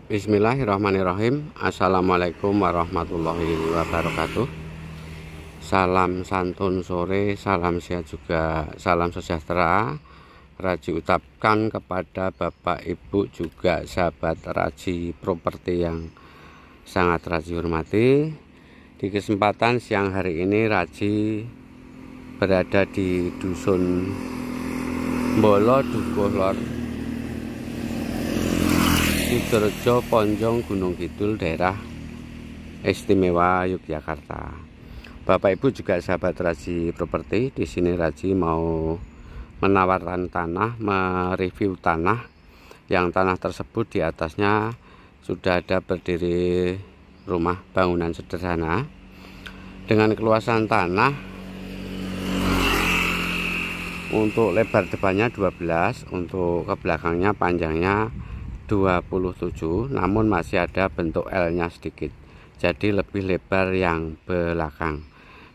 Bismillahirrahmanirrahim. Assalamualaikum warahmatullahi wabarakatuh. Salam santun sore, salam sehat juga, salam sejahtera Raji ucapkan kepada Bapak Ibu juga sahabat Raji properti yang sangat Raji hormati. Di kesempatan siang hari ini Raji berada di Dusun Mbolo Dukuh Lor, Sidorejo, Ponjong, Gunung Kidul, daerah istimewa Yogyakarta. Bapak Ibu juga sahabat Raji properti, di sini Raji mau menawarkan tanah, mereview tanah yang tanah tersebut di atasnya sudah ada berdiri rumah bangunan sederhana dengan keluasan tanah untuk lebar depannya 12, untuk ke belakangnya panjangnya 27, namun masih ada bentuk L-nya sedikit, jadi lebih lebar yang belakang.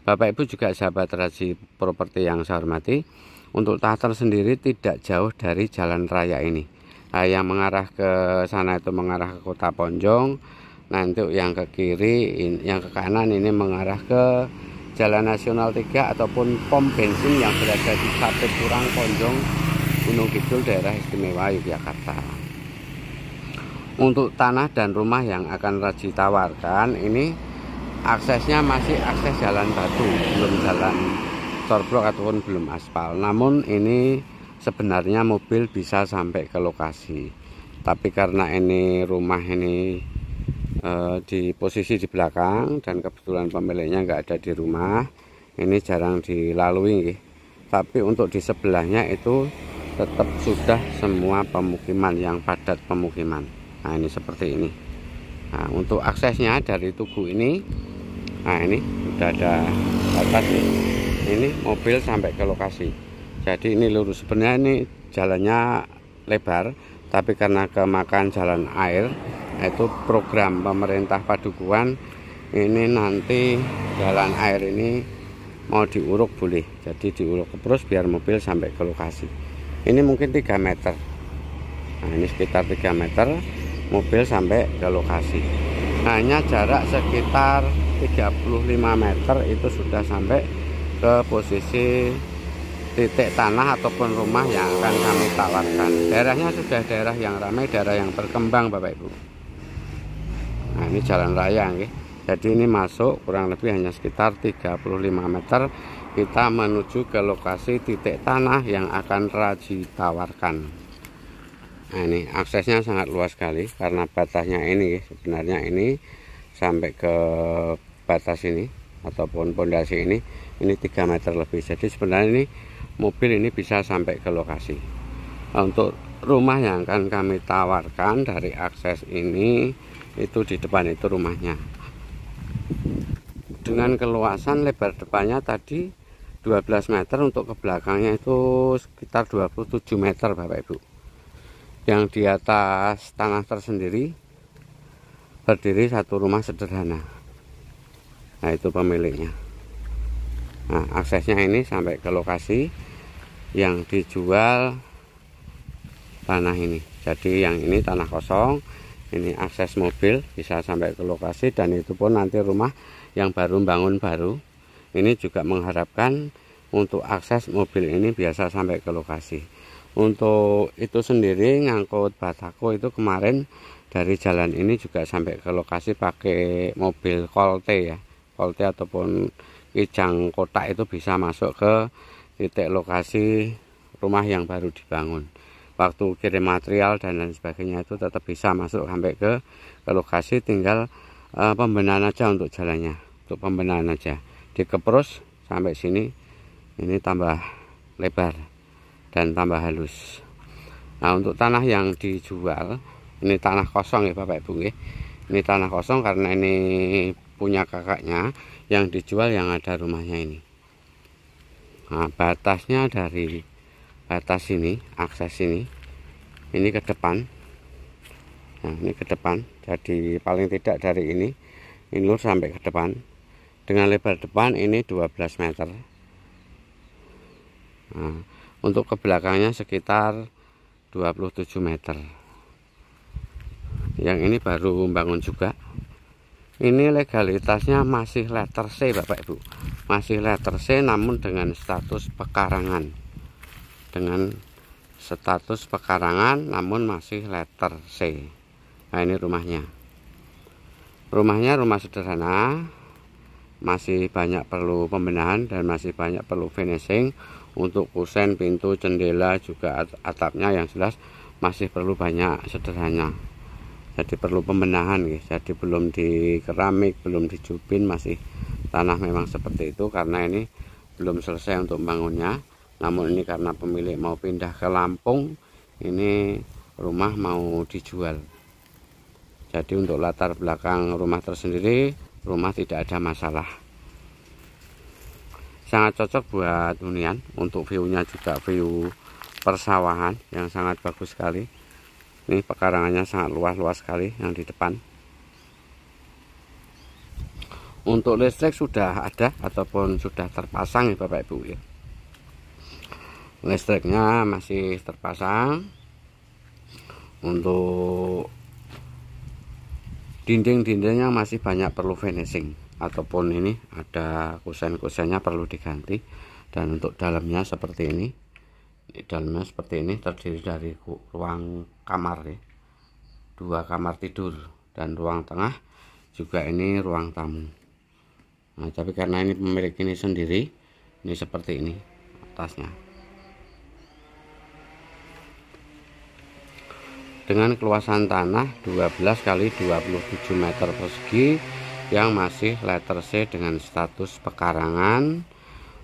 Bapak Ibu juga sahabat Raji properti yang saya hormati, untuk tanah tersendiri tidak jauh dari jalan raya ini. Nah, yang mengarah ke sana itu mengarah ke Kota Ponjong, nanti yang ke kiri, yang ke kanan ini mengarah ke Jalan Nasional 3 ataupun pom bensin yang berada di Sate Kurang, Ponjong, Gunung Kidul, daerah istimewa Yogyakarta. Untuk tanah dan rumah yang akan Raji tawarkan ini aksesnya masih akses jalan batu, belum jalan torblok ataupun belum aspal. Namun ini sebenarnya mobil bisa sampai ke lokasi, tapi karena ini rumah ini di posisi di belakang dan kebetulan pemiliknya nggak ada di rumah, ini jarang dilalui. Tapi untuk di sebelahnya itu tetap sudah semua pemukiman yang padat pemukiman. Nah, ini seperti ini. Nah, untuk aksesnya dari tugu ini, nah ini sudah ada batas nih. Ini mobil sampai ke lokasi. Jadi ini lurus. Sebenarnya ini jalannya lebar, tapi karena kemakan jalan air, itu program pemerintah Padukuhan ini nanti jalan air ini mau diuruk boleh. Jadi diuruk terus biar mobil sampai ke lokasi. Ini mungkin 3 meter. Nah, ini sekitar 3 meter. Mobil sampai ke lokasi, hanya jarak sekitar 35 meter itu sudah sampai ke posisi titik tanah ataupun rumah yang akan kami tawarkan. Daerahnya sudah daerah yang ramai, daerah yang berkembang Bapak Ibu. Nah, ini jalan raya nih. Jadi ini masuk kurang lebih hanya sekitar 35 meter kita menuju ke lokasi titik tanah yang akan Raji tawarkan. Nah, ini aksesnya sangat luas sekali karena batasnya ini sebenarnya ini sampai ke batas ini ataupun pondasi ini 3 meter lebih. Jadi sebenarnya ini mobil ini bisa sampai ke lokasi. Nah, untuk rumah yang akan kami tawarkan dari akses ini itu di depan itu rumahnya dengan keluasan lebar depannya tadi 12 meter, untuk ke belakangnya itu sekitar 27 meter Bapak Ibu. Yang di atas tanah tersendiri berdiri satu rumah sederhana. Nah, itu pemiliknya. Nah, aksesnya ini sampai ke lokasi yang dijual tanah ini. Jadi yang ini tanah kosong, ini akses mobil bisa sampai ke lokasi, dan itu pun nanti rumah yang baru bangun baru ini juga mengharapkan untuk akses mobil ini biasa sampai ke lokasi. Untuk itu sendiri ngangkut batako itu kemarin dari jalan ini juga sampai ke lokasi pakai mobil kolte ya, kolte ataupun kijang kotak, itu bisa masuk ke titik lokasi rumah yang baru dibangun. Waktu kirim material dan lain sebagainya itu tetap bisa masuk sampai ke lokasi, tinggal pembenahan aja untuk jalannya, untuk pembenahan aja dikeprus sampai sini, ini tambah lebar dan tambah halus. Nah, untuk tanah yang dijual ini tanah kosong ya Bapak Ibu ya. Ini tanah kosong karena ini punya kakaknya, yang dijual yang ada rumahnya ini. Nah, batasnya dari batas ini, akses ini ke depan. Nah, ini ke depan. Jadi paling tidak dari ini lurus sampai ke depan. Dengan lebar depan ini 12 meter. Nah, untuk ke belakangnya sekitar 27 meter. Yang ini baru bangun juga. Ini legalitasnya masih letter C Bapak Ibu, masih letter C namun dengan status pekarangan, namun masih letter C. Nah ini rumahnya rumah sederhana, masih banyak perlu pembenahan dan masih banyak perlu finishing untuk kusen, pintu, jendela, juga atapnya yang jelas masih perlu banyak sederhana. Jadi perlu pembenahan guys. Jadi belum di keramik, belum dicupin, masih tanah memang seperti itu karena ini belum selesai untuk bangunnya. Namun ini karena pemilik mau pindah ke Lampung, ini rumah mau dijual. Jadi untuk latar belakang rumah tersendiri, rumah tidak ada masalah. Sangat cocok buat hunian. Untuk view-nya juga view persawahan yang sangat bagus sekali. Ini pekarangannya sangat luas sekali yang di depan. Untuk listrik sudah ada ataupun sudah terpasang ya Bapak Ibu ya. Listriknya masih terpasang. Untuk dinding-dindingnya masih banyak perlu finishing ataupun ini ada kusen-kusennya perlu diganti. Dan untuk dalamnya seperti ini. Dalamnya seperti ini, terdiri dari ruang kamar ya, 2 kamar tidur dan ruang tengah juga ini ruang tamu. Nah tapi karena ini pemilik ini sendiri, ini seperti ini atasnya dengan keluasan tanah 12 kali 27 meter persegi yang masih letter C dengan status pekarangan.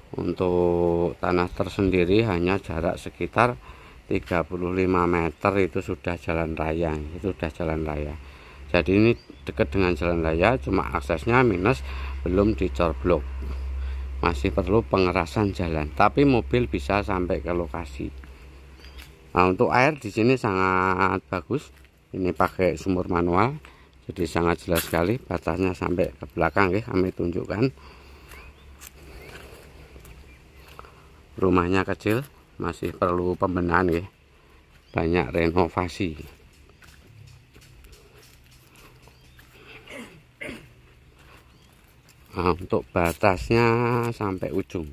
Untuk tanah tersendiri hanya jarak sekitar 35 meter itu sudah jalan raya, jadi ini dekat dengan jalan raya, cuma aksesnya minus, belum dicor blok, masih perlu pengerasan jalan, tapi mobil bisa sampai ke lokasi. Nah untuk air di sini sangat bagus, ini pakai sumur manual, jadi sangat jelas sekali, batasnya sampai ke belakang ya, kami tunjukkan. Rumahnya kecil, masih perlu pembenahan ya, banyak renovasi. Nah, untuk batasnya sampai ujung.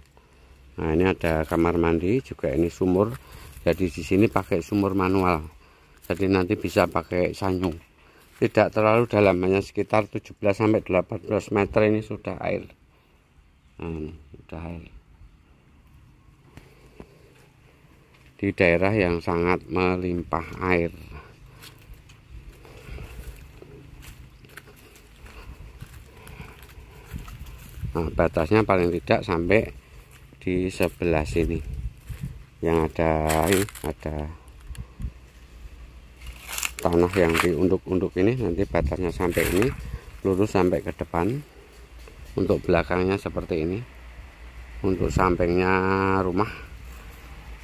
Nah ini ada kamar mandi juga, ini sumur. Jadi di sini pakai sumur manual. Jadi nanti bisa pakai sanyung. Tidak terlalu dalam, hanya sekitar 17 sampai 18 meter ini sudah air. Nah, ini sudah air. Di daerah yang sangat melimpah air. Nah, batasnya paling tidak sampai di sebelah sini. Yang ada tanah yang diunduk-unduk ini, nanti batasnya sampai ini, lurus sampai ke depan. Untuk belakangnya seperti ini. Untuk sampingnya rumah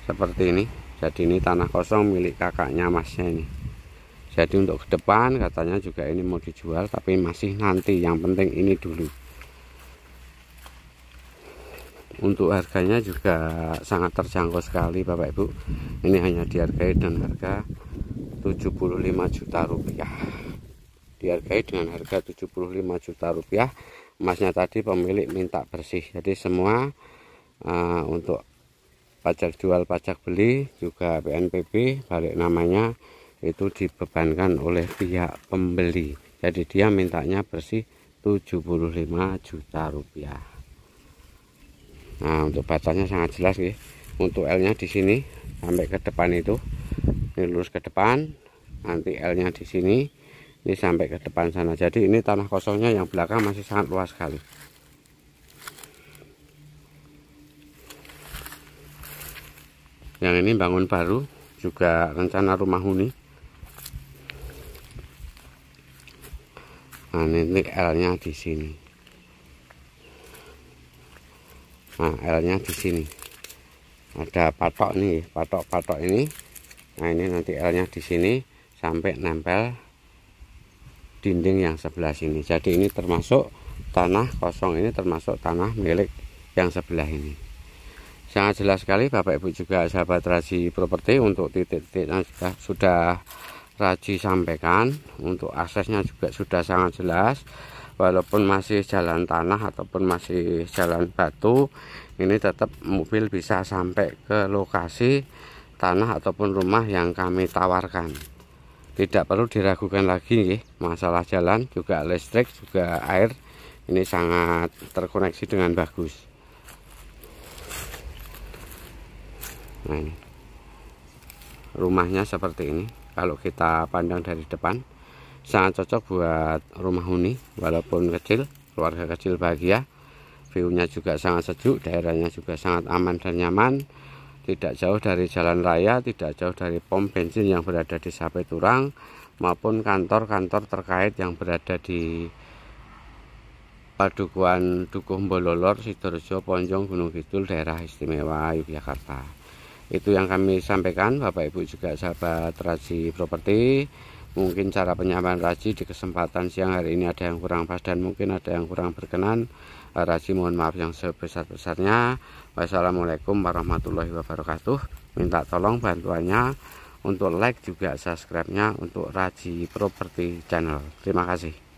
seperti ini. Jadi ini tanah kosong milik kakaknya masnya ini. Jadi untuk ke depan katanya juga ini mau dijual, tapi masih nanti, yang penting ini dulu. Untuk harganya juga sangat terjangkau sekali Bapak Ibu. Ini hanya dihargai dengan harga 75 juta rupiah. Dihargai dengan harga 75 juta rupiah. Emasnya tadi pemilik minta bersih. Jadi semua untuk pajak jual, pajak beli, juga PNBP balik namanya itu dibebankan oleh pihak pembeli. Jadi dia mintanya bersih 75 juta rupiah. Nah untuk batasnya sangat jelas ya. Untuk L-nya di sini sampai ke depan itu, ini lurus ke depan, nanti L-nya di sini, ini sampai ke depan sana. Jadi ini tanah kosongnya yang belakang masih sangat luas sekali. Yang ini bangun baru, juga rencana rumah huni. Nah ini L-nya di sini. Nah L-nya di sini. Ada patok nih, patok-patok ini. Nah ini nanti L-nya di sini sampai nempel dinding yang sebelah sini. Jadi ini termasuk tanah kosong, ini termasuk tanah milik yang sebelah ini. Sangat jelas sekali Bapak Ibu juga sahabat Raji Properti. Untuk titik-titiknya sudah Raji sampaikan. Untuk aksesnya juga sudah sangat jelas, walaupun masih jalan tanah ataupun masih jalan batu, ini tetap mobil bisa sampai ke lokasi tanah ataupun rumah yang kami tawarkan. Tidak perlu diragukan lagi masalah jalan, juga listrik, juga air, ini sangat terkoneksi dengan bagus. Nah, ini rumahnya seperti ini. Kalau kita pandang dari depan, sangat cocok buat rumah huni, walaupun kecil, keluarga kecil bahagia. View-nya juga sangat sejuk, daerahnya juga sangat aman dan nyaman, tidak jauh dari jalan raya, tidak jauh dari pom bensin yang berada di Sapeturang, maupun kantor-kantor terkait yang berada di Padukuhan Dukuh Mbololor, Sidoarjo, Ponjong, Gunung Kidul, daerah istimewa Yogyakarta. Itu yang kami sampaikan, Bapak Ibu juga sahabat Raji Properti. Mungkin cara penyampaian Raji di kesempatan siang hari ini ada yang kurang pas dan mungkin ada yang kurang berkenan. Raji mohon maaf yang sebesar-besarnya. Wassalamualaikum warahmatullahi wabarakatuh. Minta tolong bantuannya untuk like juga subscribe-nya untuk Raji Properti channel. Terima kasih.